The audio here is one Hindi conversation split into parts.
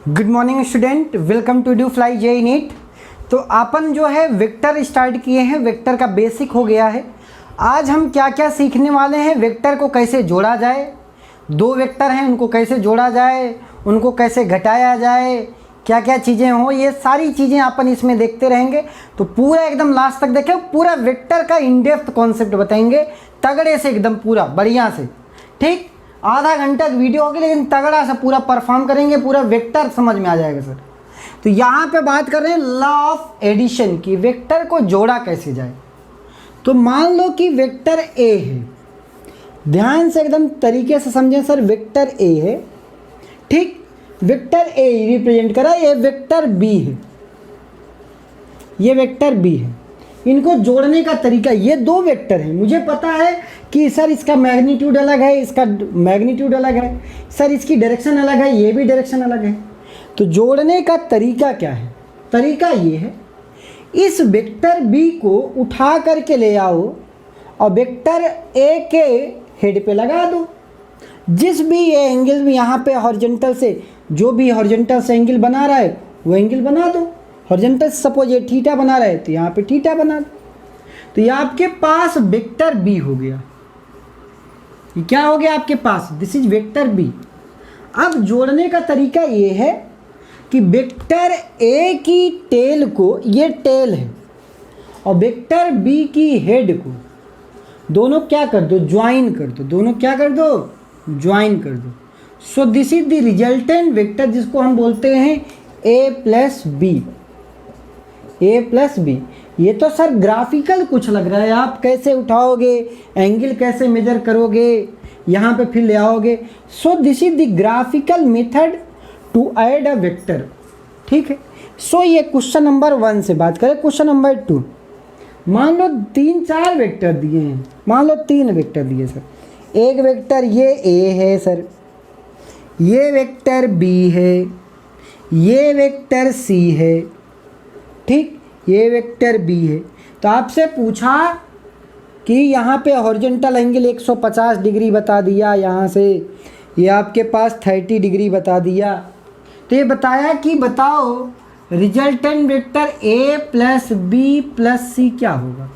Good morning student, welcome to do fly J NEET. तो अपन जो है वेक्टर स्टार्ट किए हैं, वेक्टर का बेसिक हो गया है। आज हम क्या क्या सीखने वाले हैं, वेक्टर को कैसे जोड़ा जाए, दो वेक्टर हैं उनको कैसे जोड़ा जाए, उनको कैसे घटाया जाए, क्या क्या चीज़ें हो, ये सारी चीज़ें अपन इसमें देखते रहेंगे। तो पूरा एकदम लास्ट तक देखें, पूरा वेक्टर का इन डेप्थ कॉन्सेप्ट बताएंगे तगड़े से, एकदम पूरा बढ़िया से। ठीक, आधा घंटा वीडियो होगी लेकिन तगड़ा सा पूरा परफॉर्म करेंगे, पूरा वेक्टर समझ में आ जाएगा सर। तो यहाँ पे बात कर रहे हैं लॉ ऑफ एडिशन की, वेक्टर को जोड़ा कैसे जाए। तो मान लो कि वेक्टर ए है, ध्यान से एकदम तरीके से समझें सर। वेक्टर ए है, ठीक, वेक्टर ए रिप्रेजेंट करा, ये वेक्टर बी है, ये वेक्टर बी है। इनको जोड़ने का तरीका, ये दो वेक्टर हैं, मुझे पता है कि सर इसका मैग्नीट्यूड अलग है, इसका मैग्नीट्यूड अलग है, सर इसकी डायरेक्शन अलग है, ये भी डायरेक्शन अलग है। तो जोड़ने का तरीका क्या है? तरीका ये है, इस वेक्टर बी को उठा करके ले आओ और वेक्टर ए के हेड पे लगा दो। जिस भी ये एंगल में यहाँ पे हॉरिजॉन्टल से, जो भी हॉरिजॉन्टल से एंगल बना रहा है वो एंगल बना दो। हॉरिजॉन्टल सपोज ये थीटा बना रहा है तो यहाँ पे थीटा बना दो। तो ये आपके पास वेक्टर बी हो गया। ये क्या हो गया आपके पास? This is vector B. अब जोड़ने का तरीका ये है कि वेक्टर ए की टेल को, ये टेल है, और वेक्टर बी की हेड को दोनों क्या कर दो? ज्वाइन कर दो। दोनों क्या कर दो? ज्वाइन कर दो। सो this is the resultant vector, जिसको हम बोलते हैं ए प्लस बी। ए प्लस बी। ये तो सर ग्राफिकल कुछ लग रहा है, आप कैसे उठाओगे, एंगल कैसे मेजर करोगे, यहाँ पे फिर ले आओगे। So this is the graphical method to add a vector. ठीक है। सो ये क्वेश्चन नंबर 1 से बात करें। क्वेश्चन नंबर 2, मान लो 3-4 वेक्टर दिए हैं, मान लो 3 वेक्टर दिए सर। एक वेक्टर ये ए है सर, ये वेक्टर बी है, ये वेक्टर सी है, ठीक, ये वेक्टर बी है। तो आपसे पूछा कि यहाँ पे हॉरिजॉन्टल एंगल 150 डिग्री बता दिया, यहाँ से ये आपके पास 30 डिग्री बता दिया। तो ये बताया कि बताओ resultant vector A plus B plus C क्या होगा।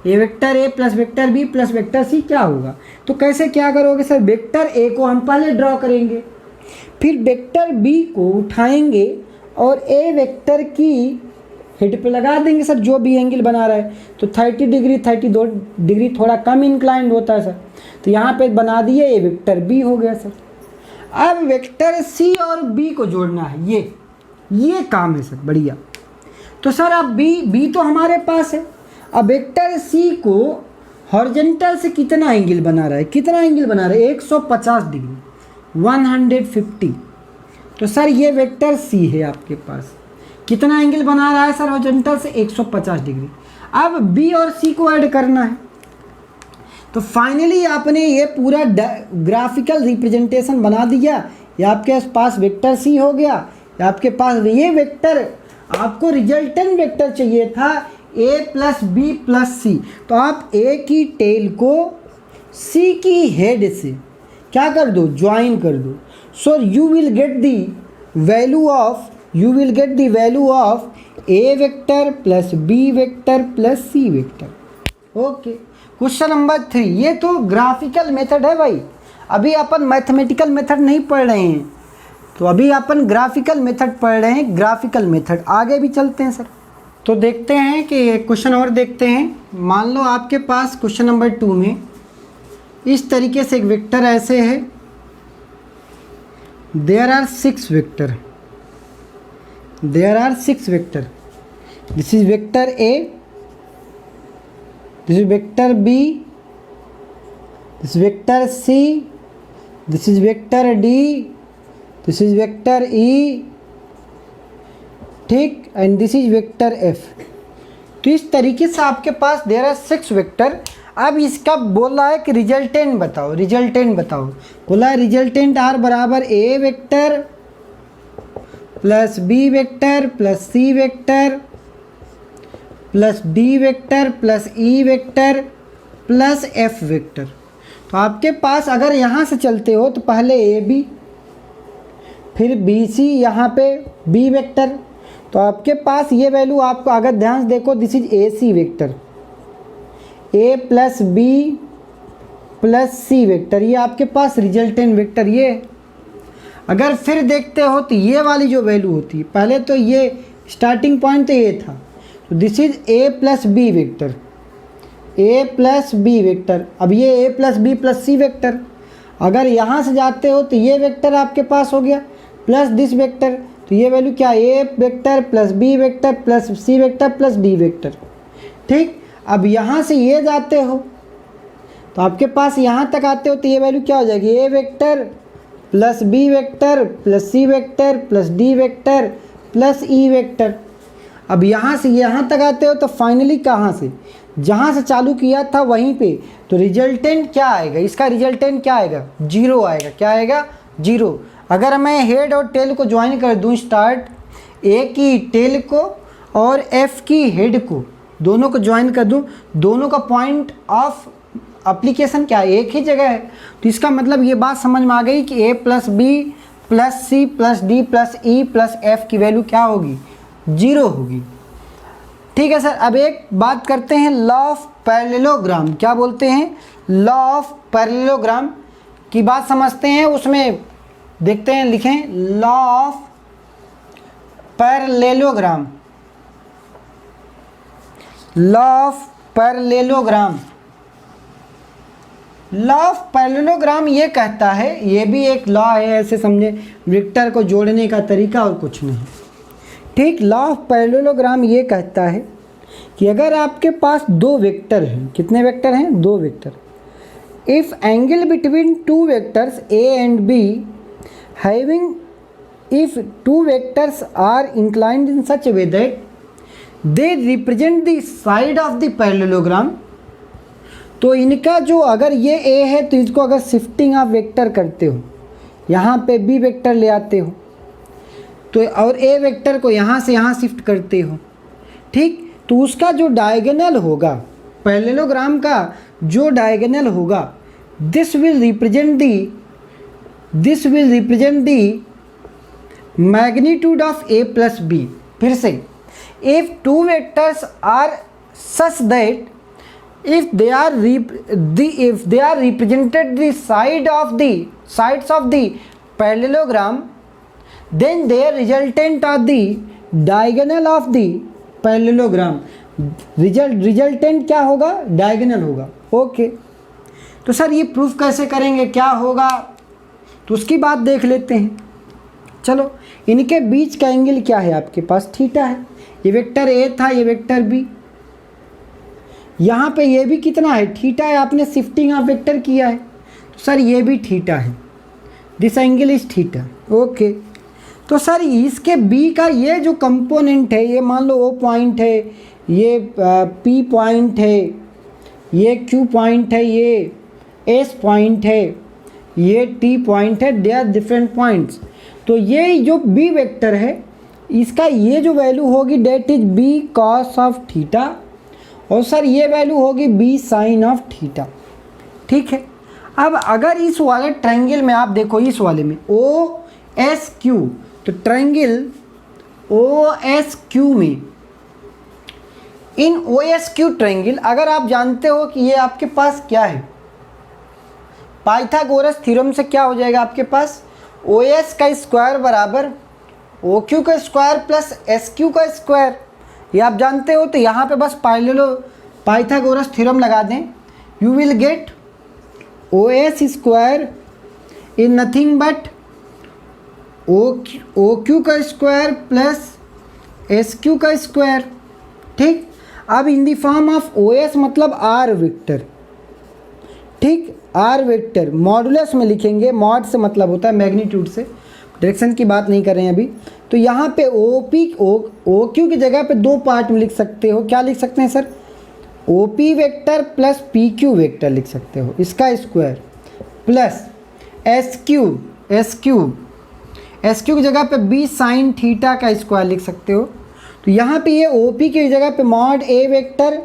ये vector A plus vector B plus vector C क्या होगा। तो कैसे क्या करोगे सर? वेक्टर ए को हम पहले ड्रॉ करेंगे, फिर वेक्टर बी को उठाएंगे और ए वेक्टर की हेड पे लगा देंगे सर, जो भी एंगल बना रहा है। तो 30 डिग्री 32 डिग्री थोड़ा कम इंक्लाइंड होता है सर, तो यहाँ पे बना दिए, ये वेक्टर बी हो गया सर। अब वेक्टर सी और बी को जोड़ना है, ये काम है सर, बढ़िया। तो सर अब बी तो हमारे पास है। अब वेक्टर सी को हॉरिजॉन्टल से कितना एंगल बना रहा है, कितना एंगल बना रहा है? 150 डिग्री, 150। तो सर ये वेक्टर सी है आपके पास, कितना एंगल बना रहा है सर हॉरिजॉन्टल से? 150 डिग्री। अब बी और सी को ऐड करना है। तो फाइनली आपने ये पूरा ग्राफिकल रिप्रेजेंटेशन बना दिया। ये आपके पास वेक्टर सी हो गया, ये आपके पास ये वेक्टर, आपको रिजल्टेंट वेक्टर चाहिए था ए प्लस बी प्लस सी। तो आप ए की टेल को सी की हेड से क्या कर दो? ज्वाइन कर दो। So you will get the value of A vector plus B vector plus C vector. Okay. Question number 3, ये तो ग्राफिकल मेथड है भाई, अभी अपन मैथमेटिकल मेथड नहीं पढ़ रहे हैं, तो अभी अपन ग्राफिकल मेथड पढ़ रहे हैं। ग्राफिकल मेथड आगे भी चलते हैं सर। तो देखते हैं कि क्वेश्चन और देखते हैं। मान लो आपके पास क्वेश्चन नंबर 2 में इस तरीके से एक वेक्टर ऐसे है, there are 6 vector, this is vector A, this is vector B, this is vector C, this is vector D, this is vector E, ठीक, and this is vector F. तो इस तरीके से आपके पास देयर आर 6 वेक्टर। अब इसका बोल रहा है कि रिजल्टेंट बताओ, रिजल्टेंट बताओ। बोला है रिजल्टेंट आर बराबर A vector plus B vector plus C vector plus D vector plus E vector plus F vector. तो आपके पास अगर यहाँ से चलते हो तो पहले ए बी, फिर बी सी यहाँ पे बी वेक्टर। तो आपके पास ये वैल्यू आपको अगर ध्यान से देखो, this is A C vector, A plus B plus C vector, ये आपके पास रिजल्टेंट वेक्टर ये। अगर फिर देखते हो तो ये वाली जो वैल्यू होती है, पहले तो ये स्टार्टिंग पॉइंट तो ये था, तो this is A plus B vector, A plus B vector. अब ये A plus B plus C vector, अगर यहाँ से जाते हो तो ये वेक्टर आपके पास हो गया प्लस दिस वेक्टर, तो ये वैल्यू क्या, A vector plus B vector plus C vector plus D vector. ठीक, अब यहाँ से ये जाते हो तो आपके पास यहाँ तक आते हो तो ये वैल्यू क्या हो जाएगी, A vector plus B vector plus C vector plus D vector plus E vector. अब यहाँ से यहाँ तक आते हो तो फाइनली कहाँ से, जहाँ से चालू किया था वहीं पे, तो रिजल्टेंट क्या आएगा, इसका रिजल्टेंट क्या आएगा, जीरो आएगा। क्या आएगा, जीरो। अगर मैं हेड और टेल को ज्वाइन कर दूँ, स्टार्ट ए की टेल को और एफ की हेड को, दोनों को ज्वाइन कर दूँ, दोनों का पॉइंट ऑफ एप्लीकेशन क्या है, एक ही जगह है। तो इसका मतलब ये बात समझ में आ गई कि A plus B plus C plus D plus E plus F की वैल्यू क्या होगी, जीरो होगी। ठीक है सर, अब एक बात करते हैं लॉ ऑफ पैरेललोग्राम। क्या बोलते हैं, लॉ ऑफ पैरेललोग्राम की बात समझते हैं। उसमें देखते हैं, लिखें law of parallelogram, law of parallelogram. Law of parallelogram ये कहता है, ये भी एक लॉ है, ऐसे समझे, वेक्टर को जोड़ने का तरीका और कुछ नहीं। ठीक, लॉ ऑफ पैरेललोग्राम ये कहता है कि अगर आपके पास दो वेक्टर हैं, कितने वेक्टर हैं, दो vector, if angle between two vectors A and B having, if two vectors are inclined in such way that they represent the side of the parallelogram, तो इनका जो, अगर ये ए है तो इसको अगर शिफ्टिंग आप वेक्टर करते हो, यहाँ पे बी वेक्टर ले आते हो तो, और ए वेक्टर को यहाँ से यहाँ शिफ्ट करते हो, ठीक, तो उसका जो डायगोनल होगा, पैरेललोग्राम का जो डायगोनल होगा, this will represent the magnitude of A plus B. फिर से, if two vectors are such that if they are represented the sides of the parallelogram, then their resultant are the diagonal of the parallelogram। Resultant क्या होगा, डायगोनल होगा। ओके, तो सर ये प्रूफ कैसे करेंगे, क्या होगा, तो उसकी बात देख लेते हैं। चलो, इनके बीच का एंगल क्या है, आपके पास थीटा है। ये वेक्टर ए था, ये वेक्टर बी, यहाँ पे ये भी कितना है, थीटा है, आपने शिफ्टिंग ऑफ वेक्टर किया है, तो सर ये भी थीटा है, this angle is theta. Okay, तो सर इसके बी का ये जो कंपोनेंट है, ये मान लो ओ पॉइंट है, ये पी पॉइंट है, ये क्यू पॉइंट है, ये एस पॉइंट है, ये टी पॉइंट है, दे आर डिफरेंट पॉइंट्स। तो ये जो बी वेक्टर है, इसका ये जो वैल्यू होगी that is B cos of theta, और सर ये वैल्यू होगी बी साइन ऑफ थीटा। ठीक है, अब अगर इस वाले ट्रायंगल में आप देखो, इस वाले में ओ एस क्यू, तो ट्रायंगल ओ एस क्यू में, इन ओ एस क्यू ट्रायंगल, अगर आप जानते हो कि ये आपके पास क्या है, पाइथागोरस थ्योरम से क्या हो जाएगा आपके पास, ओ एस का स्क्वायर बराबर ओ क्यू का स्क्वायर प्लस एस क्यू का स्क्वायर, ये आप जानते हो। तो यहाँ पे बस पाइथागोरस थ्योरम लगा दें, you will get O S square in nothing but O Q का स्क्वायर प्लस एस क्यू का स्क्वायर। ठीक, अब in the form of O S मतलब आर वेक्टर। ठीक, आर वेक्टर मॉडुलस में लिखेंगे, मॉड से मतलब होता है मैग्नीट्यूड से, डायरेक्शन की बात नहीं कर रहे हैं अभी। तो यहाँ पे ओ क्यू की जगह पे दो पार्ट में लिख सकते हो, क्या लिख सकते हैं sir, O P vector plus P Q vector लिख सकते हो, इसका स्क्वायर प्लस एस क्यू की जगह पे बी साइन थीटा का स्क्वायर लिख सकते हो। तो यहाँ पे ये ओ पी की जगह पे मॉड ए वेक्टर,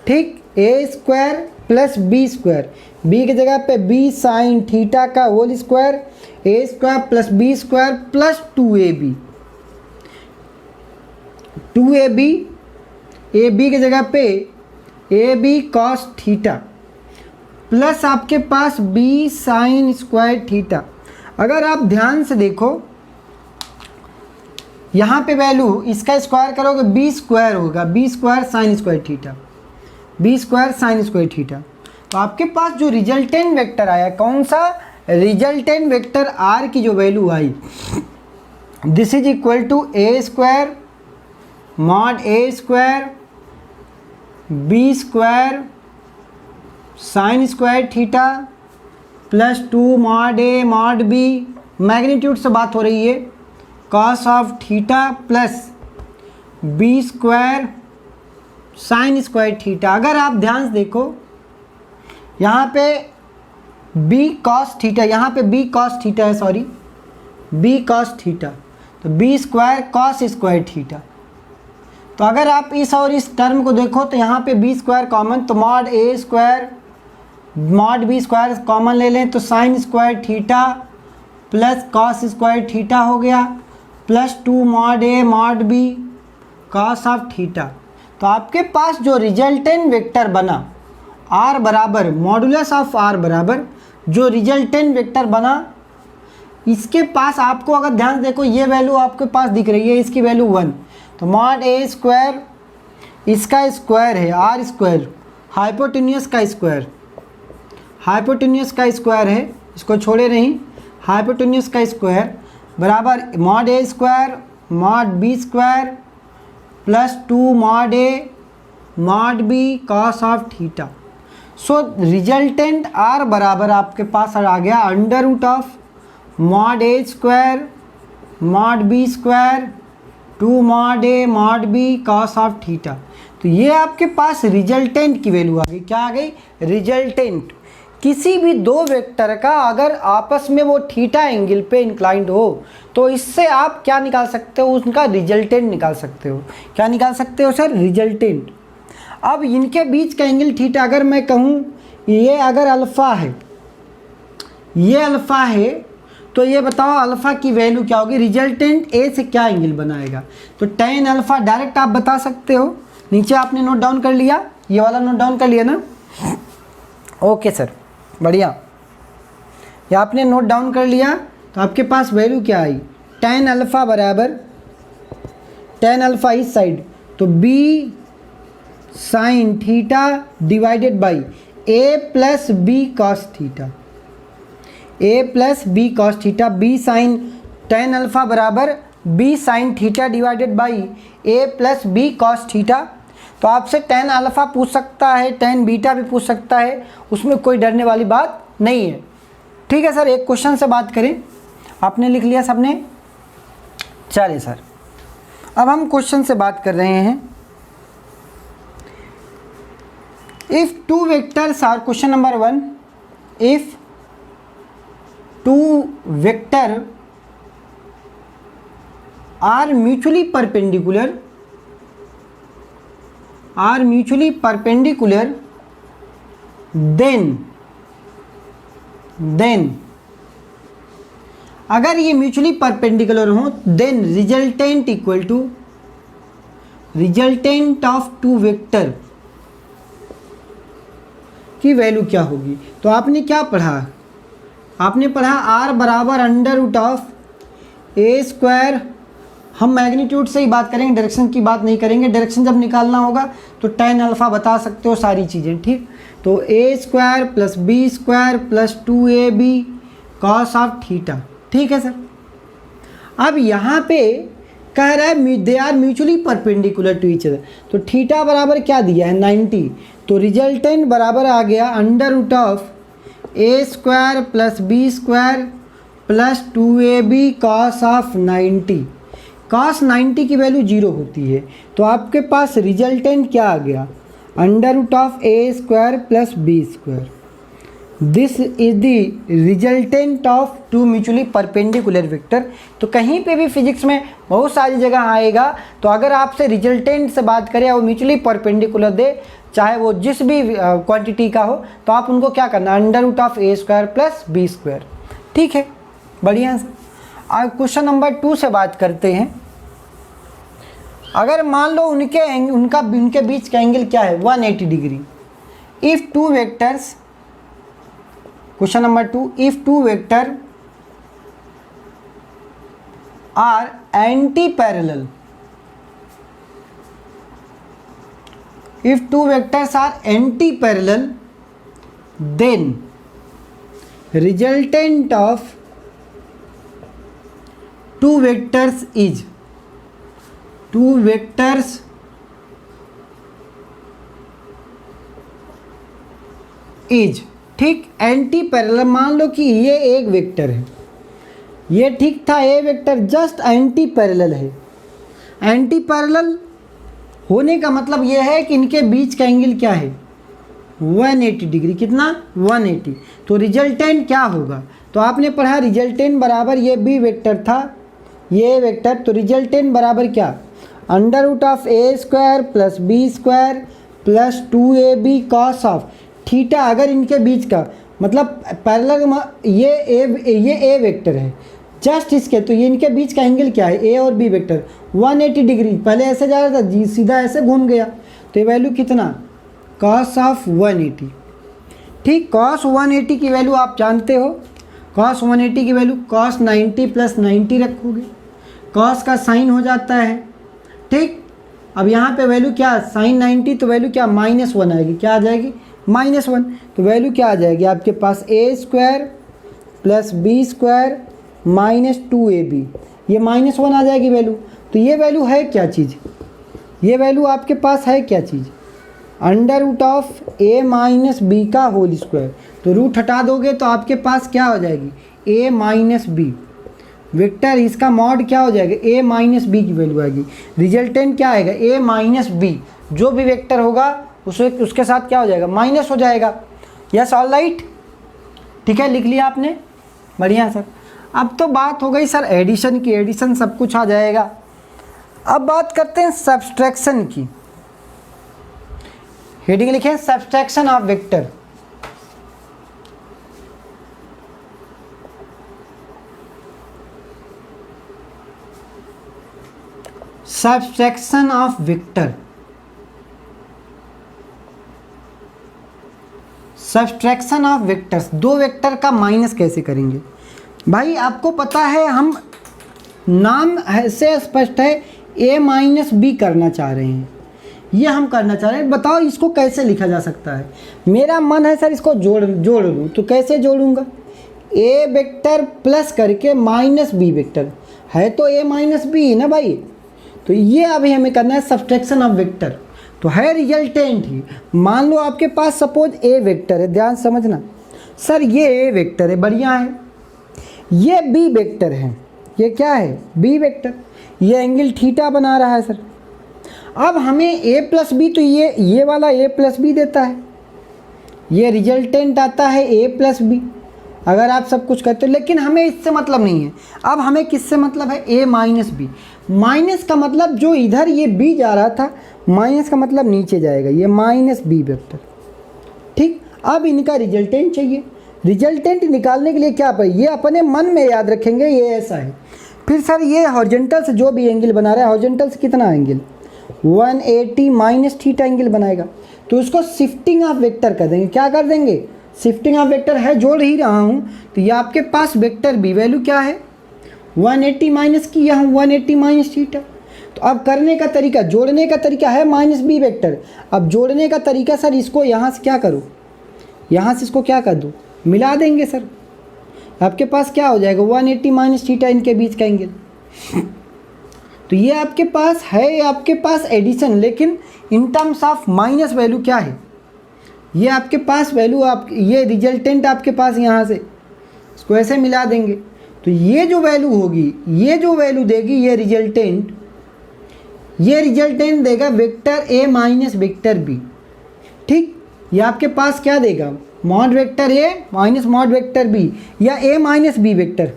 ठीक, A square plus B square, B की जगह पे बी साइन थीटा का whole square, A square plus B square plus 2ab, 2ab, A B की जगह पे A B cos theta plus आपके पास बी साइन स्क्वायर थीटा। अगर आप ध्यान से देखो यहाँ पे वैल्यू इसका स्क्वायर करोगे बी स्क्वायर होगा, B square sine square theta, B square sine square theta. तो आपके पास जो रिजल्टेंट वेक्टर आया, कौन सा? रिजल्टेंट वेक्टर आर की जो वैल्यू आई, this is equal to A square mod A square B square sine square theta plus 2 mod A mod B, magnitude से बात हो रही है, cos of theta plus B square sine square theta. अगर आप ध्यान से देखो यहाँ पे बी कॉस थीटा, यहाँ पे बी कॉस थीटा है, सॉरी बी कॉस थीटा, तो B square cos square theta. तो अगर आप इस और इस टर्म को देखो तो यहाँ पे बी स्क्वायर कॉमन, तो mod A square mod B square common ले लें तो sine square theta plus cos square theta हो गया, plus 2 mod A mod B cos of theta. तो आपके पास जो रिजल्टेंट वेक्टर बना आर बराबर मॉडुलस ऑफ आर बराबर जो रिजल्टेंट वेक्टर बना, इसके पास आपको अगर ध्यान से देखो ये वैल्यू आपके पास दिख रही है, इसकी वैल्यू 1, तो मॉड ए स्क्वायर इसका स्क्वायर है आर स्क्वायर, हाइपोटेन्यूस का स्क्वायर, हाइपोटेन्यूस का स्क्वायर है, इसको छोड़े नहीं, हाइपोटेन्यूस का स्क्वायर बराबर mod A square mod B square plus 2 mod A mod B cos of theta. So resultant R बराबर आपके पास आ गया under root of mod A square mod B square 2 mod A mod B cos of theta. तो ये आपके पास रिजल्टेंट की वैल्यू आ गई, क्या आ गई? रिजल्टेंट। किसी भी दो वेक्टर का अगर आपस में वो थीटा एंगल पे इंक्लाइंड हो तो इससे आप क्या निकाल सकते हो? उनका रिजल्टेंट निकाल सकते हो। क्या निकाल सकते हो सर? रिजल्टेंट। अब इनके बीच का एंगल थीटा, अगर मैं कहूँ ये अगर अल्फ़ा है, ये अल्फ़ा है, तो ये बताओ अल्फ़ा की वैल्यू क्या होगी? रिजल्टेंट ए से क्या एंगल बनाएगा? तो tan अल्फ़ा डायरेक्ट आप बता सकते हो। नीचे आपने नोट डाउन कर लिया, ये वाला नोट डाउन कर लिया ना? ओके सर, बढ़िया। ये आपने नोट डाउन कर लिया तो आपके पास वैल्यू क्या आई? tan अल्फ़ा बराबर tan अल्फ़ा इस साइड तो b sine theta divided by a plus B cos theta, a plus B cos theta, b sine tan alpha बराबर b sine theta divided by a plus B cos theta. तो आपसे tan अल्फ़ा पूछ सकता है, tan बीटा भी पूछ सकता है, उसमें कोई डरने वाली बात नहीं है। ठीक है सर, एक क्वेश्चन से बात करें, आपने लिख लिया सबने? चलिए सर, अब हम क्वेश्चन से बात कर रहे हैं। If two vectors are, question number 1, if two vector are mutually perpendicular, then अगर ये म्यूचुअली परपेंडिकुलर हो then resultant equal to resultant of two vector की वैल्यू क्या होगी? तो आपने क्या पढ़ा? आपने पढ़ा आर बराबर under root of A square. हम मैग्नीट्यूड से ही बात करेंगे, डायरेक्शन की बात नहीं करेंगे। डायरेक्शन जब निकालना होगा तो tan अल्फ़ा बता सकते हो, सारी चीज़ें। ठीक, तो A square plus B square plus 2ab cos of theta. ठीक है सर। अब यहाँ पे कह रहा है they are mutually perpendicular to each other, तो थीटा बराबर क्या दिया है? 90। तो रिजल्टेंट बराबर आ गया under root of A square plus B square plus 2ab cos of 90। Cos 90 की वैल्यू 0 होती है, तो आपके पास रिजल्टेंट क्या आ गया? Under root of A square plus B square. This is the resultant of two mutually perpendicular vector. तो कहीं पे भी फिजिक्स में बहुत सारी जगह आएगा, तो अगर आपसे रिजल्टेंट से बात करें और म्यूचुअली परपेंडिकुलर दे चाहे वो जिस भी क्वांटिटी का हो, तो आप उनको क्या करना, √(a² + b²। ठीक है, बढ़िया। आज क्वेश्चन नंबर 2 से बात करते हैं। अगर मान लो उनके बीच का एंगल क्या है, 180 degree. If two vectors, question number 2, if two vector are anti parallel, if two vectors are anti-parallel, then resultant of two vectors is ठीक, एंटी पैरेलल। मान लो कि ये एक वेक्टर है, ये ठीक था, ए वेक्टर जस्ट एंटी पैरेलल है। एंटी पैरेलल होने का मतलब ये है कि इनके बीच का एंगल क्या है, 180 डिग्री। कितना, 180। तो रिजल्टेंट क्या होगा, तो आपने पढ़ा रिजल्टेंट बराबर, ये बी वेक्टर था, ये वेक्टर, तो रिजल्टेंट बराबर क्या, √(a² + b² + 2ab cos of theta. अगर इनके बीच का मतलब पैरेलल, ये ए वेक्टर है जस्ट इसके, तो ये इनके बीच का एंगल क्या है, ए और बी वेक्टर, 180 डिग्री। पहले ऐसे जा रहा था जी, सीधा ऐसे घूम गया, तो ये वैल्यू कितना, cos ऑफ 180। ठीक, cos 180 की वैल्यू आप जानते हो, cos 180 की वैल्यू cos 90 + 90 रखोगे, cos का साइन हो जाता है। ठीक, अब यहाँ पे वैल्यू क्या, sin 90, तो वैल्यू क्या, -1 आएगी। क्या आ जाएगी, -1। तो वैल्यू क्या आ जाएगी आपके पास, a² + b² - 2ab, ये -1 आ जाएगी वैल्यू। तो ये वैल्यू है क्या चीज़, ये वैल्यू आपके पास है क्या चीज़, √(a - b का होल स्क्वायर। तो रूट हटा दोगे तो आपके पास क्या हो जाएगी, a - b वेक्टर, इसका मॉड क्या हो जाएगा, a - b की वैल्यू आएगी। रिजल्टेंट क्या आएगा, a - b, जो भी वेक्टर होगा उसके साथ क्या हो जाएगा, माइनस हो जाएगा। Yes, all right. ठीक है, लिख लिया आपने, बढ़िया सर। अब तो बात हो गई सर एडिशन की, एडिशन सब कुछ आ जाएगा। अब बात करते हैं सब्सट्रैक्शन की। हेडिंग लिखें, subtraction of vector. Subtraction of vector, subtraction of vectors, दो वेक्टर का माइनस कैसे करेंगे भाई। आपको पता है हम नाम से स्पष्ट है, a - b करना चाह रहे हैं, ये हम करना चाह रहे हैं। बताओ इसको कैसे लिखा जा सकता है। मेरा मन है सर इसको जोड़ दूँ, तो कैसे जोड़ूंगा, a वेक्टर प्लस करके -b वेक्टर, है तो a - b ना भाई। तो ये अभी हमें करना है सब्सट्रैक्शन ऑफ वेक्टर, तो है रिजल्टेंट ही। मान लो आपके पास सपोज a वेक्टर है, ध्यान समझना सर, ये a वेक्टर है, बढ़िया है, ये b वेक्टर है, ये क्या है, b वेक्टर, ये एंगल थीटा बना रहा है सर। अब हमें a + b, तो ये वाला a + b देता है, ये रिजल्टेंट आता है a + b, अगर आप सब कुछ करते हो। लेकिन हमें इससे मतलब नहीं है, अब हमें किससे मतलब है, a - b। माइनस का मतलब जो इधर ये b जा रहा था, माइनस का मतलब नीचे जाएगा, ये -b वेक्टर। ठीक, अब इनका रिजल्टेंट चाहिए। रिजल्टेंट निकालने के लिए क्या पर, ये अपने मन में याद रखेंगे, ये ऐसा है। फिर सर ये हॉरिजॉन्टल से जो भी एंगल बना रहा है, हॉरिजॉन्टल से कितना एंगल, 180 - थीटा एंगल बनाएगा। तो उसको शिफ्टिंग ऑफ वेक्टर कर देंगे। क्या कर देंगे, शिफ्टिंग ऑफ वेक्टर है, जोड़ ही रहा हूँ। तो ये आपके पास वेक्टर बी वैल्यू क्या है, 180 माइनस की, यहाँ 180 - थीटा। तो अब करने का तरीका, जोड़ने का तरीका है -b वेक्टर। अब जोड़ने का तरीका सर, इसको यहाँ से क्या करो, यहाँ से इसको क्या कर दो, मिला देंगे सर। आपके पास क्या हो जाएगा, 180 - थीटा इनके बीच का एंगल। तो ये आपके पास है, आपके पास एडिशन, लेकिन in terms of minus value क्या है, ये आपके पास वैल्यू, आप ये रिजल्टेंट आपके पास यहाँ से इसको ऐसे मिला देंगे। तो ये जो वैल्यू होगी, ये जो वैल्यू देगी, ये रिजल्टेंट देगा वेक्टर a - वेक्टर b। ठीक, ये आपके पास क्या देगा, mod vector a - mod vector b, या a - b वेक्टर।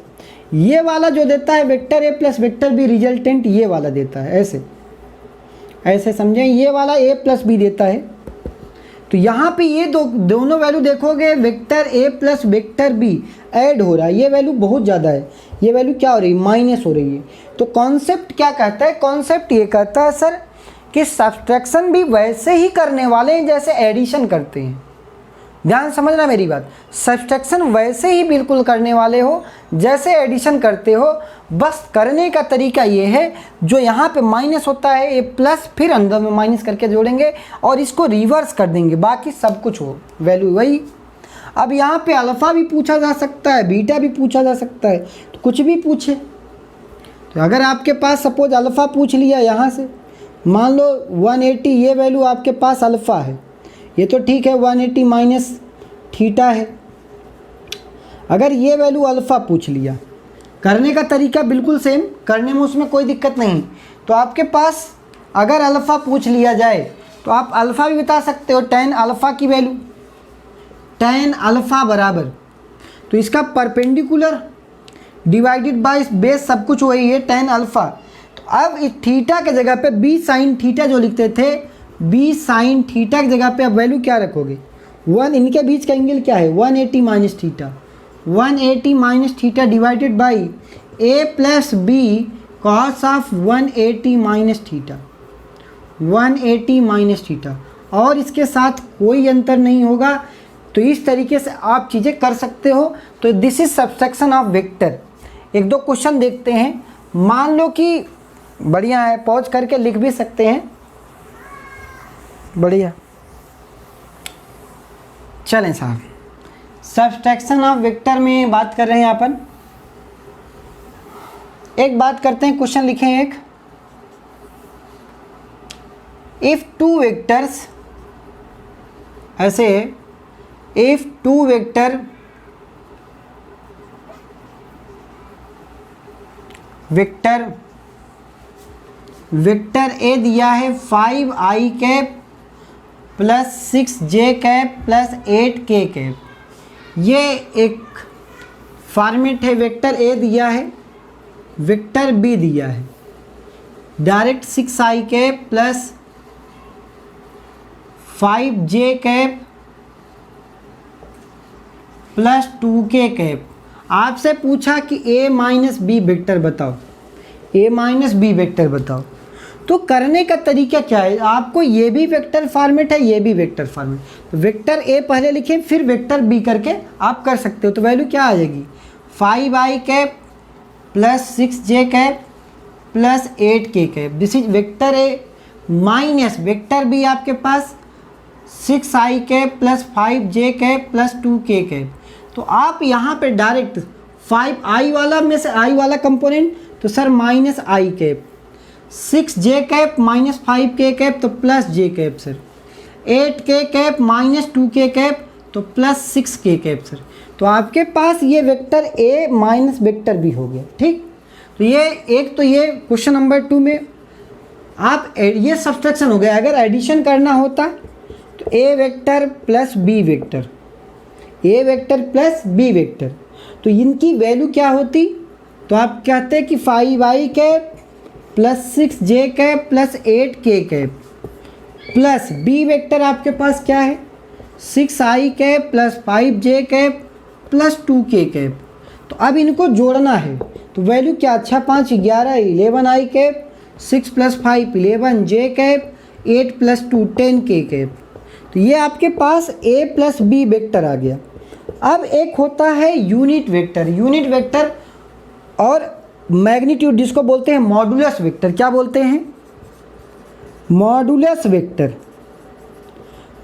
ये वाला जो देता है vector a + vector b, resultant ये वाला देता है, ऐसे ऐसे समझें, ये वाला a + b देता है, तो यहाँ पे ये दोनों वैल्यू देखोगे, vector A plus vector B add हो रहा है, ये वैल्यू बहुत ज़्यादा है, ये वैल्यू क्या हो रही है, माइनस हो रही है। तो कॉन्सेप्ट क्या कहता है, कॉन्सेप्ट ये कहता है सर कि सब्सट्रैक्शन भी वैसे ही करने वाले हैं जैसे एडिशन करते हैं। ध्यान समझना मेरी बात, सब्सट्रैक्शन वैसे ही बिल्कुल करने वाले हो जैसे एडिशन करते हो, बस करने का तरीका ये है, जो यहाँ पे माइनस होता है ये प्लस फिर अंदर में माइनस करके जोड़ेंगे और इसको रिवर्स कर देंगे, बाकी सब कुछ हो वैल्यू वही। अब यहाँ पे अल्फ़ा भी पूछा जा सकता है, बीटा भी पूछा जा सकता है, तो कुछ भी पूछे। तो अगर आपके पास सपोज अल्फ़ा पूछ लिया यहाँ से, मान लो 180 ये वैल्यू आपके पास अल्फ़ा है, ये तो ठीक है 180 माइनस थीटा है। अगर ये वैल्यू अल्फ़ा पूछ लिया, करने का तरीका बिल्कुल सेम, करने में उसमें कोई दिक्कत नहीं। तो आपके पास अगर अल्फ़ा पूछ लिया जाए तो आप अल्फ़ा भी बता सकते हो, tan अल्फ़ा की वैल्यू, tan अल्फ़ा बराबर, तो इसका परपेंडिकुलर डिवाइडेड बाय बेस सब कुछ वही है tan अल्फ़ा। तो अब इस थीटा के जगह पे b साइन थीटा जो लिखते थे, b साइन थीटा की जगह पे अब वैल्यू क्या रखोगे, 1, इनके बीच का एंगल क्या है 180 minus theta, 180 minus theta divided by a plus B cos of 180 minus theta, 180 minus theta, और इसके साथ कोई अंतर नहीं होगा। तो इस तरीके से आप चीज़ें कर सकते हो। तो this is subtraction of vector. एक दो क्वेश्चन देखते हैं, मान लो कि बढ़िया है, पॉज करके लिख भी सकते हैं, बढ़िया। चलें साहब, सब्सट्रैक्शन ऑफ वेक्टर में बात कर रहे हैं अपन। एक बात करते हैं, क्वेश्चन लिखें एक, इफ टू वेक्टर्स, ऐसे if two vector vector A दिया है 5i cap plus 6j cap plus 8k cap, ये एक फॉर्मेट है। वेक्टर ए दिया है, वेक्टर बी दिया है, direct 6i cap plus 5j cap plus 2k cap. आपसे पूछा कि a माइनस बी वेक्टर बताओ, a माइनस बी वेक्टर बताओ। तो करने का तरीका क्या है, आपको ये भी वेक्टर फॉर्मेट है, ये भी वेक्टर फॉर्मेट, तो वेक्टर ए पहले लिखें फिर वेक्टर बी करके आप कर सकते हो। तो वैल्यू क्या आ जाएगी, 5i cap plus 6j cap plus 8k cap, this is vector A minus vector B आपके पास 6i cap plus 5j cap plus 2k cap. तो आप यहाँ पे डायरेक्ट 5i वाला में से i वाला कंपोनेंट, तो sir minus i cap, 6j cap minus 5k cap तो plus j cap sir, 8k cap minus 2k cap तो प्लस 6k कैप सर। तो आपके पास ये vector a minus vector b हो गया, ठीक। तो ये एक, तो ये क्वेश्चन नंबर 2 में आप ये सब्सट्रैक्शन हो गया। अगर एडिशन करना होता तो a vector plus b vector, a vector plus b vector, तो इनकी वैल्यू क्या होती, तो आप कहते हैं कि 5i cap plus 6j cap plus 8k cap plus b vector आपके पास क्या है 6i cap plus 5j cap plus 2k cap. तो अब इनको जोड़ना है, तो वैल्यू क्या, अच्छा 5 11 11i cap, 6 plus 5 11j cap, 8 plus 2 10k cap. तो ये आपके पास a प्लस बी वेक्टर आ गया। अब एक होता है यूनिट वेक्टर, यूनिट वेक्टर और मैग्नीट्यूड, जिसको बोलते हैं मॉडुलस वेक्टर। क्या बोलते हैं, मॉडुलस वेक्टर।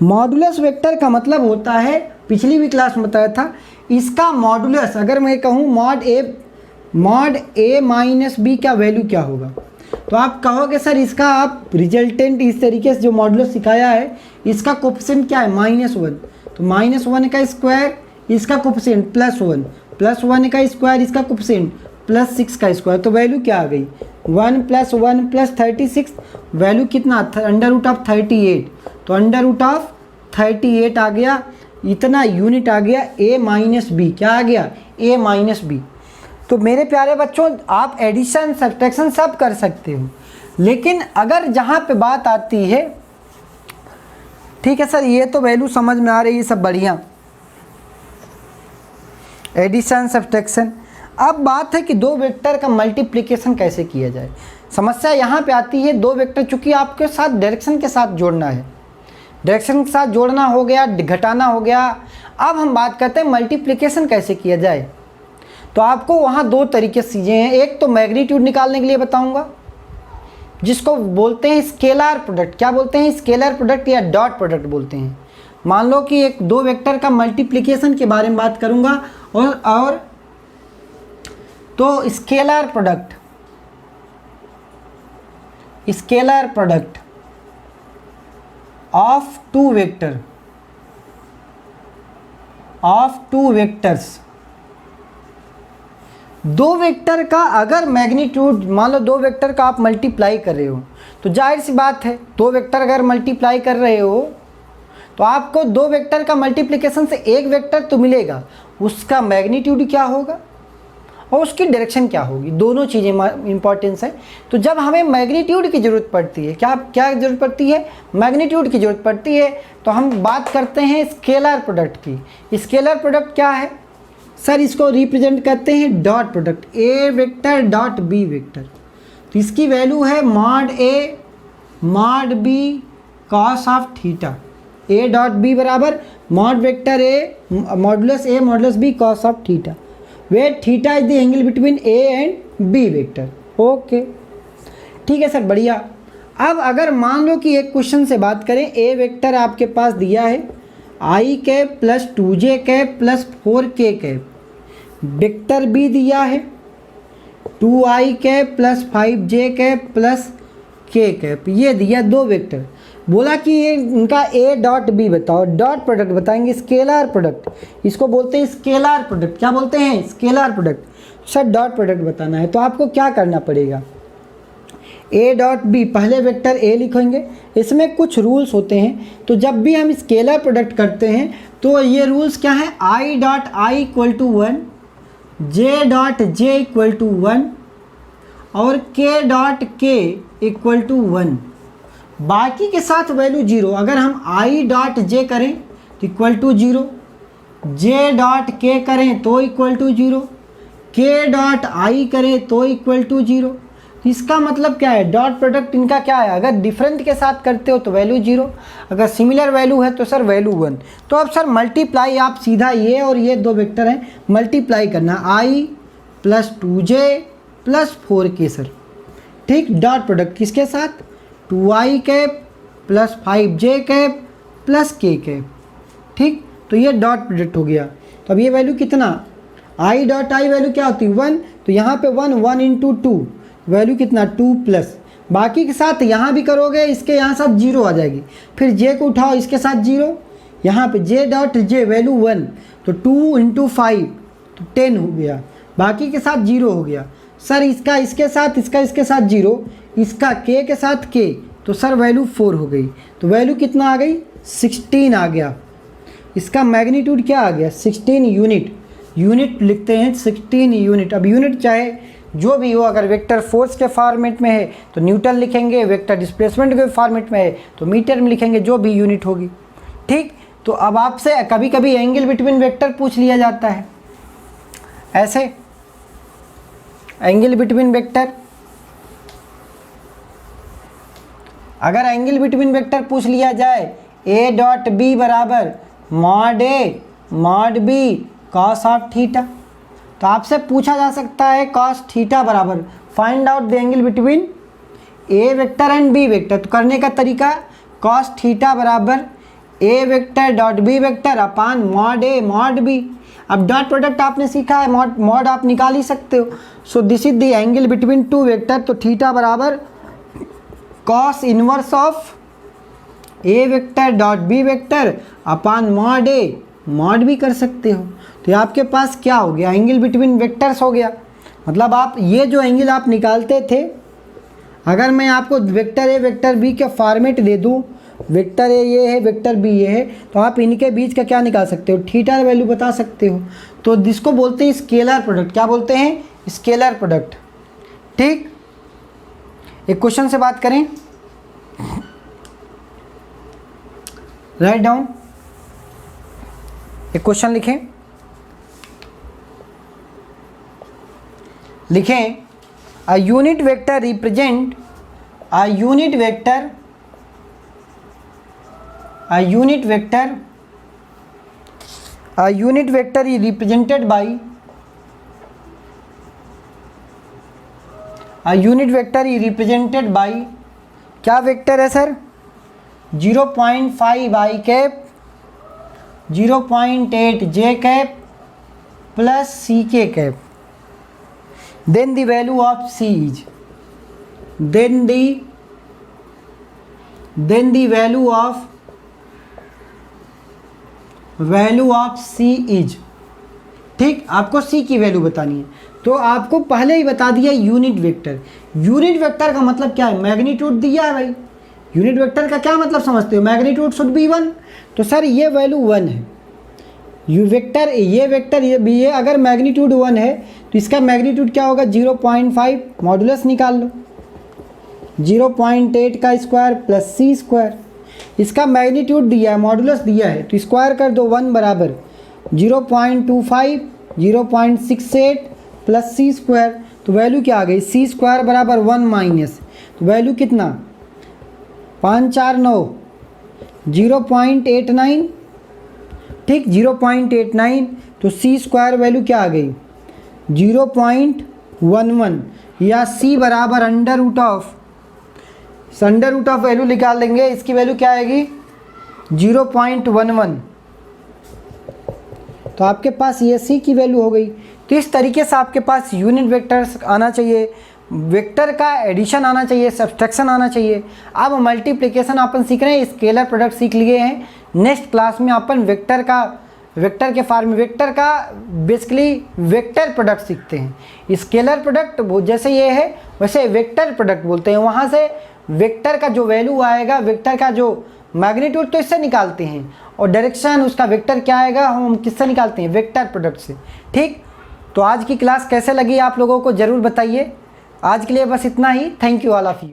मॉडुलस वेक्टर का मतलब होता है, पिछली भी क्लास में बताया था, इसका मॉडुलस अगर मैं कहूँ मॉड ए माइनस बी का वैल्यू क्या होगा, तो आप कहोगे सर इसका आप रिजल्टेंट इस तरीके से जो मॉडुलस सिखाया है, इसका कोफिशिएंट क्या है -1, तो -1 का स्क्वायर इसका कोफिशिएंट +1, +1 का स्क्वायर इसका कोफिशिएंट +6 का स्क्वायर। तो वैल्यू क्या आ गई 1 + 1 + 36, वैल्यू कितना √38। तो √38 आ गया, इतना यूनिट आ गया a माइनस बी। क्या आ गया, a माइनस बी। तो मेरे प्यारे बच्चों, आप एडिशन सब्ट्रैक्शन सब कर सकते हो, लेकिन अगर जहाँ पे बात आती है ठीक है सर, ये तो वैल्यू समझ में आ रही है, सब बढ़िया। Addition, subtraction. अब बात है कि दो वेक्टर का मल्टीप्लिकेशन कैसे किया जाए। समस्या यहाँ पे आती है, दो वेक्टर चूँकि आपके साथ डायरेक्शन के साथ जोड़ना है, डायरेक्शन के साथ जोड़ना हो गया, घटाना हो गया। अब हम बात करते हैं मल्टीप्लिकेशन कैसे किया जाए। तो आपको वहाँ दो तरीके से चीज़ें हैं। एक तो मैग्नीट्यूड निकालने के लिए बताऊँगा, जिसको बोलते हैं स्केलर प्रोडक्ट। क्या बोलते हैं? स्केलर प्रोडक्ट या डॉट प्रोडक्ट बोलते हैं। मान लो कि एक दो वेक्टर का मल्टीप्लिकेशन के बारे में बात करूँगा और तो scalar product of two vectors. दो वेक्टर का अगर मैग्नीट्यूड, मान लो दो वेक्टर का आप मल्टीप्लाई कर रहे हो, तो जाहिर सी बात है दो वेक्टर अगर मल्टीप्लाई कर रहे हो तो आपको दो वेक्टर का मल्टीप्लिकेशन से एक वेक्टर तो मिलेगा, उसका मैग्नीट्यूड क्या होगा और उसकी डायरेक्शन क्या होगी, दोनों चीज़ें इंपॉर्टेंस है। तो जब हमें मैग्नीट्यूड की ज़रूरत पड़ती है, क्या ज़रूरत पड़ती है? मैग्नीट्यूड की ज़रूरत पड़ती है। तो हम बात करते हैं स्केलर प्रोडक्ट की। स्केलर प्रोडक्ट क्या है सर? इसको रिप्रेजेंट करते हैं dot product, A vector dot B vector. तो इसकी वैल्यू है mod A mod B cos of theta. A dot B बराबर mod vector A modulus B cos of theta, where theta is the angle between A and B vector. Okay, ठीक है सर, बढ़िया। अब अगर मान लो कि एक क्वेश्चन से बात करें, ए वेक्टर आपके पास दिया है I cap plus 2j cap plus 4k cap, vector B दिया है 2i cap plus 5j cap plus k cap, ये दिया दो वेक्टर। बोला कि ये इनका a डॉट बी बताओ, डॉट प्रोडक्ट बताएंगे, स्केलर प्रोडक्ट। इसको बोलते हैं स्केलर प्रोडक्ट। क्या बोलते हैं? Scalar product. Sir dot product बताना है तो आपको क्या करना पड़ेगा? a डॉट बी, पहले वेक्टर a लिखेंगे। इसमें कुछ रूल्स होते हैं, तो जब भी हम स्केलर प्रोडक्ट करते हैं तो ये रूल्स क्या है? i dot i equal to 1, j dot j equal to 1 और k dot k equal to 1। बाकी के साथ वैल्यू 0। अगर हम i डॉट j करें तो equal to 0, j dot k करें तो equal to 0, k dot i करें तो इक्वल टू 0। इसका मतलब क्या है? डॉट प्रोडक्ट इनका क्या है? अगर डिफरेंट के साथ करते हो तो वैल्यू 0, अगर सिमिलर वैल्यू है तो सर वैल्यू 1। तो अब सर मल्टीप्लाई आप सीधा ये और ये दो वेक्टर हैं, मल्टीप्लाई करना i plus 2j plus 4k sir. ठीक, डॉट प्रोडक्ट किसके साथ? 2i cap plus 5j cap plus k cap. ठीक, तो ये डॉट प्रोडक्ट हो गया। तो अब ये वैल्यू कितना? i डॉट i वैल्यू क्या होती है? 1। तो यहाँ पे 1 इंटू 2 वैल्यू कितना? 2 प्लस, बाकी के साथ यहाँ भी करोगे, इसके यहाँ साथ 0 आ जाएगी। फिर j को उठाओ, इसके साथ 0, यहाँ पे j डॉट j वैल्यू 1, तो 2 इंटू 5 तो 10 हो गया, बाकी के साथ 0 हो गया। सर इसका इसके साथ, इसका इसके साथ 0, इसका k के साथ k, तो सर वैल्यू 4 हो गई। तो वैल्यू कितना आ गई? 16 आ गया। इसका मैग्नीट्यूड क्या आ गया? 16 यूनिट लिखते हैं, 16 यूनिट। अब यूनिट चाहे जो भी हो, अगर वेक्टर फोर्स के फॉर्मेट में है तो न्यूटन लिखेंगे, वेक्टर डिस्प्लेसमेंट के फॉर्मेट में है तो मीटर में लिखेंगे, जो भी यूनिट होगी। ठीक, तो अब आपसे कभी कभी एंगल बिटवीन वेक्टर पूछ लिया जाता है, ऐसे एंगल बिटवीन वेक्टर, अगर एंगल बिटवीन वेक्टर पूछ लिया जाए a डॉट बी बराबर mod A mod B cos of theta, तो आपसे पूछा जा सकता है कॉस थीटा बराबर find out the angle between A vector and B vector. तो करने का तरीका, कॉस थीटा बराबर A vector dot B vector upon mod A mod B. अब डॉट प्रोडक्ट आपने सीखा है, मॉड आप निकाल ही सकते हो। So this is the angle between two vector. तो थीटा बराबर cos inverse of A vector dot B vector upon mod A mod भी कर सकते हो। तो आपके पास क्या हो गया? एंगल बिटवीन वेक्टर्स हो गया। मतलब आप ये जो एंगल आप निकालते थे, अगर मैं आपको वेक्टर ए वेक्टर बी के फॉर्मेट दे दूँ, वेक्टर ए ये है, वेक्टर बी ये है, तो आप इनके बीच का क्या निकाल सकते हो? थीटा वैल्यू बता सकते हो। तो जिसको बोलते हैं स्केलर प्रोडक्ट। क्या बोलते हैं? Scalar product. ठीक, एक क्वेश्चन से बात करें, राइट डाउन, एक क्वेश्चन लिखें a unit vector represent a unit vector is represented by क्या वेक्टर है sir? 0.5 i cap, 0.8 j cap plus c k cap. Then the value of c is, then the value of c is, ठीक, आपको c की वैल्यू बतानी है. तो आपको पहले ही बता दिया यूनिट वेक्टर. यूनिट वेक्टर का मतलब क्या है? मैग्नीट्यूड दिया है भाई. यूनिट वेक्टर का क्या मतलब समझते हो? Magnitude should be 1. तो सर ये वैल्यू 1 है. ये वेक्टर ये अगर मैग्नीट्यूड 1 है तो इसका मैग्नीट्यूड क्या होगा? 0.5. मॉडुलस निकाल लो. 0.8 का स्क्वायर प्लस c स्क्वायर. इसका मैग्नीट्यूड दिया है, मॉडुलस दिया है, तो स्क्वायर कर दो. 1 बराबर 0.25, 0.68 प्लस c स्क्वायर. तो वैल्यू क्या आ गई? c स्क्वायर बराबर 1 माइनस, तो वैल्यू कितना? 5 4 9, 0.89. ठीक, 0.89. तो c स्क्वायर वैल्यू क्या आ गई? 0.11, या c बराबर अंडर रूट ऑफ वैल्यू निकाल लेंगे. इसकी वैल्यू क्या आएगी? 0.11. तो आपके पास ये c की वैल्यू हो गई. तो इस तरीके से आपके पास यूनिट वेक्टर्स आना चाहिए, वेक्टर का एडिशन आना चाहिए, सब्सट्रैक्शन आना चाहिए. अब मल्टीप्लिकेशन अपन सीख रहे हैं, स्केलर प्रोडक्ट सीख लिए हैं. नेक्स्ट क्लास में अपन वेक्टर का बेसिकली वेक्टर प्रोडक्ट सीखते हैं. स्केलर प्रोडक्ट जैसे ये है वैसे वेक्टर प्रोडक्ट बोलते हैं. वहाँ से वेक्टर का जो वैल्यू आएगा, वेक्टर का जो मैग्नीट्यूड, तो इससे निकालते हैं, और डायरेक्शन उसका वेक्टर क्या आएगा हम किससे निकालते हैं? वेक्टर प्रोडक्ट से. ठीक, तो आज की क्लास कैसे लगी आप लोगों को ज़रूर बताइए. आज के लिए बस इतना ही. Thank you all of you.